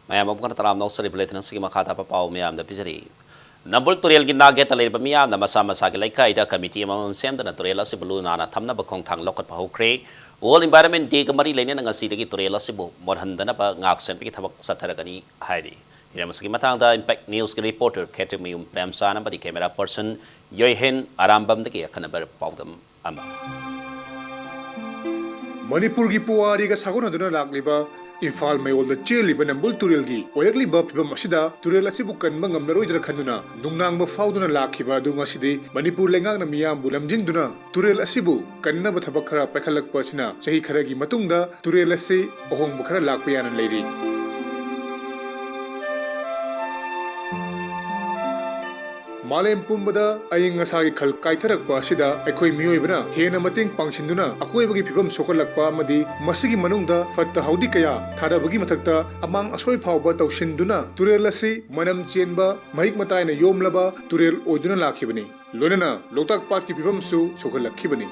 Ma'am अब तराम नौसरी प्लेटन से मखा पाव मैम पिजरी नंबुल तुरेल की नागे तलेब मियाम मसा मसा के लेकाइद कमिटी सेमदन तुरेल बुलू नाना थमनब खोंथांग लौकट हौख्रे वर्ल्ड इन्वायरमेंट डे मरी लेना तुरेल मोरहंदनब सेंपी थबक सत्थरगनी इम्पैक्ट न्यूज़ के reporter Khetrimayum Premsan camera person Yohen Arambam अखनबर पाउदम मणिपुर की पुवारी का सागोनदुना लाक्लिबा इम्फाल मयोल चेलिब नंबुल तुरेल की ओयरक्लिब फिबम असिदा तुरेल असिबु कनबा ngamnaroidra खन्दुना नुंगनांगबा फाउदुना लाखिबा दुंग असिदि मणिपुर लेंगांगना मियामबु लमजिंगदुना तुरेल असिबु कन्नबा थबक खरा पैखलकपा असिना चही खरगी मतुंगदा तुरेल असि अहोंगबु खरा लाकपा याना लेरि मालेम पुंबदा अयिंग असागी खल काइथरकपा असिदा अखोय मियोयबना हेना मतेंग पांगसिन्दुना अकोयबगी फिबम सोखलकपा अमदि मसिगी मनुंगदा फत्ता हाउदी कया थादाबगी मथक्ता अमांग असोय फावबा तौसिन्दुना तुरेल असि मनम चेनबा महिक मतायना योमलबा तुरेल ओइदुना लाखिबनी लोनना लोकताक पाटकी फिबमसु सोखलखिबनी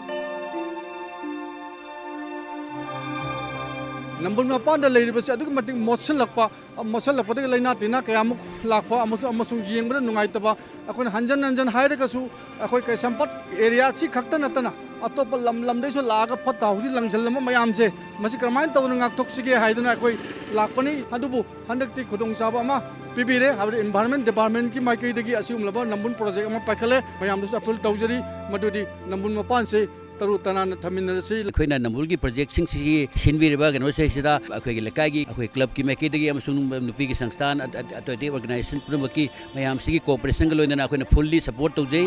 नंबर मपान मोसलपद लेना तीना क्या लाप येंगब अखोन हंजन हंजन अखोई कैसमपट एरिया से खत नतना अतोप लमदू लाग फत हूँ लंजल मैम से क्रमाय तौर गाथोसीगे अखोई लापनी हंदक्ति खुदचाब पीबीरे इन्वायरमेंट डिपार्टमेंट की माइकई नंबुन प्रोजेक्ट पाखले मैम अपील तौजरी मधुदी नंबुन मपान से तरु तनान थमिनरसी अखोइना नंबुल की प्रोजेक्ट सिनबीरबा कनोसे सिदा अखोई लेकाई अखोई क्लब की मैकेदगी नुपी की संस्थान अतोटी ऑर्गेनाइजेशन पुनमकी मैम सिगी कोऑपरेशन का लोइना अखोइना फुल्ली सपोर्ट तौजै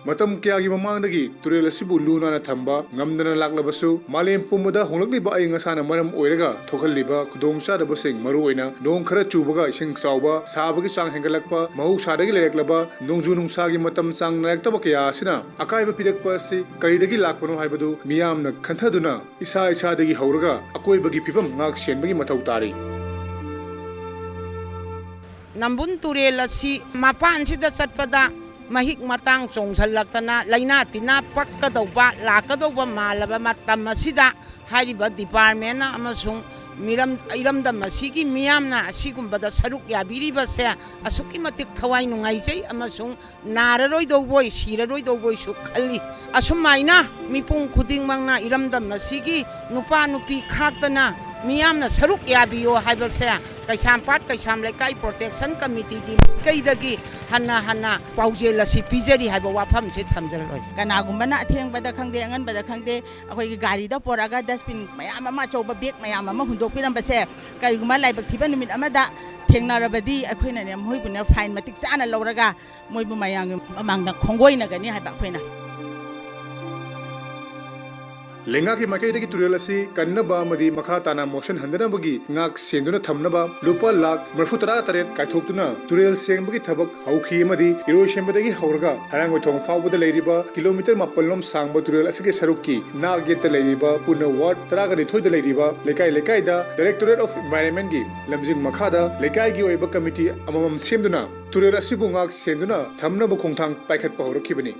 मतम क्या की ममांगदगी तुरेल असिबु लूना थंबा ngamdana लाक्लबसु मालेम पुमदा होंगलक्लिबा अयिंग असाना मरम ओइरगा थोखलिबा खुदोंचादबसिंग मरु ओइना नोंग खरा चुबगा इसिंग चावबा साबगी चांग हेंगलकपा महौसादगी लेरकलबा नोंजु नुंसागी मतम चांग नायक्तब कया असिना अकायबा पिरकपा असि करिदगी लाक्पनो हाइबदु मियामना खंथदुना इसा इसादगी हौरगा अकोइबगी फिबम ngak senbagi mathau tari नंबुन तुरेल असि मपान सिदा चटपदा महिक मतंग चोंगसलक्तना लैना तिना पक्कदौबा लाकदौबा मालबा मतम असिदा हारिबा डिपार्टमेंट अमसुंग मिरम इरमदा मसिगी मियामना असिगुंबदा सरुक याबिरिबसे असुकी मतिक थवाई नुंगाइजै अमसुंग नाररोइदौबोय सिररोइदौबोय सु खल्ली असुमाइना मिपुंग खुदिंगमंगना इरमदा मसिगी नुपा नुपी खाक्तना मियामना सरुक याबियो हाइबसे कैसामपाट कैसाम लेकाई प्रोटेक्शन कमिटी की कईदगी हन्ना हन्ना पाउजेल असि पिजरी हाइबा वाफम से थमजरलोय कनागुंबना अथेंगबदा खंगदे अंगनबदा खंगदे अखोई गाड़ीदा पोरागा डस्टबिन मयाम अमा चौबा बेग मयाम अमा हुंदोकपिरमबसे करिगुमा लाइबक थिबा निमिट अमदा थेंगनारबदी अखोइना ने मोइबुना फाइन मतिक चाना लौरगा मोइबु मयांग अमांगना खोंगोइनगनी हाइबा अखोइना लेंगा की माइकई तुरेल कन्नबा मखा ताना मोशन हंदनबगी ngak सेंदुना थमनबा लुपा लाख मरफुतरा तरेत कायथोक्तुना तुरेल सेंबगी थबक हौखी मदी इरोय सेंबदगी हौरगा हरांगोथोंग फावबदा लेरिबा किलोमीटर 9 लोम सांगबा तुरेल असगे सरुकी नागेत लेरिबा पुना वार्ड तरागनि थोइदा लेरिबा लेकाई लेकाइदा डायरेक्टरेट ऑफ एनवायरनमेंट की लमजिंग मखादा लेकाई की ओइबा कमिटी अममम सेमदुना तुरेल असिबु ngak सेंदुना थमनबा खोंथांग पाइखटपा हौरखिबनी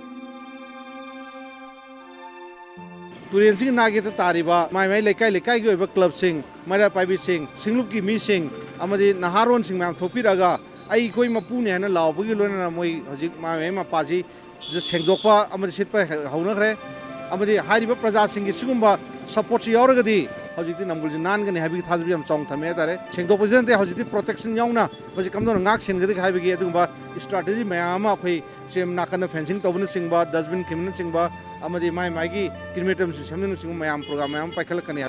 तुरेन सिंह नागे तारीबा माई माई लेकाई लेकाई की क्लब सिंह मरा पाइबी सिंह सिंगलुप की मी सिंह अमदी नहारोन सिंह मैम थोपीरगा आई कोई मपूने है लाउबगी लोना मोई हजिक माई मपाजी सेंदोपा अमदी सिटपा हौनखरे अमदी हारिबा प्रजा सिंह की सिगुंबा सपोर्ट यावरगदी हजिक नंबुल नानगने हाइबी थाजबी हम चौंग थमे तारे सेंदोपजिनते हजिक प्रोटेक्शन यावना हजिक कमदो ngak सिनगदी हाइबगी अदुबा स्ट्रेटजी मयाम अखोई सेम नाकन फेंसिंग तौबन सिंगबा डस्टबिन खिमन सिंगबा अमदी माई माई किलोमीटर सेमन सिंग मयाम प्रोग्राम मयाम पाइखलकनी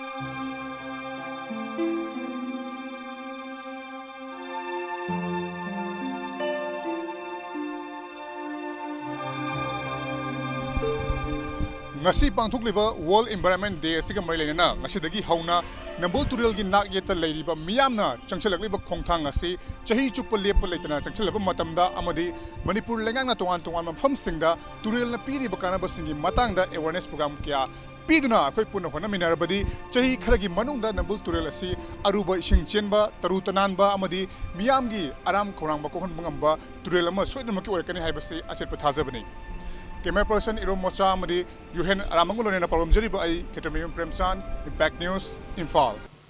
ngasi pangthokliba World Environment Day asiga mari leina ngasidagi hauna नंबुल तुरेल की नाक येत लेरिबा मियामना चंगचलकलिबा खोंथांग असि चही चुप लेप लेतना चंगचलबा मतमदा अमदि मणिपुर लेंगांगना तोंगान तोंगान मफमसिंगदा तुरेलना पीरिबा कानाबसिंगी मतांगदा अवेयरनेस प्रोग्राम क्या पीदुना अखोय पुन होनमिनारबदी चही खरगी मनुंगदा नंबुल तुरेल असि अरुबा इसिंग चेनबा तरु तनानबा अमदि मियामगी आराम खौरांबा कोहन मंगंबा तुरेल अमा सोइदमकी ओरकनी हाइबसि अचेत थाजबनी कैमरा पर्सन इरोम मोचा योहेन आरामंगुलोनेना पारमजरीबा आई खेत्रमयूम प्रेमचांद इम्पैक्ट न्यूज़ इम्फाल।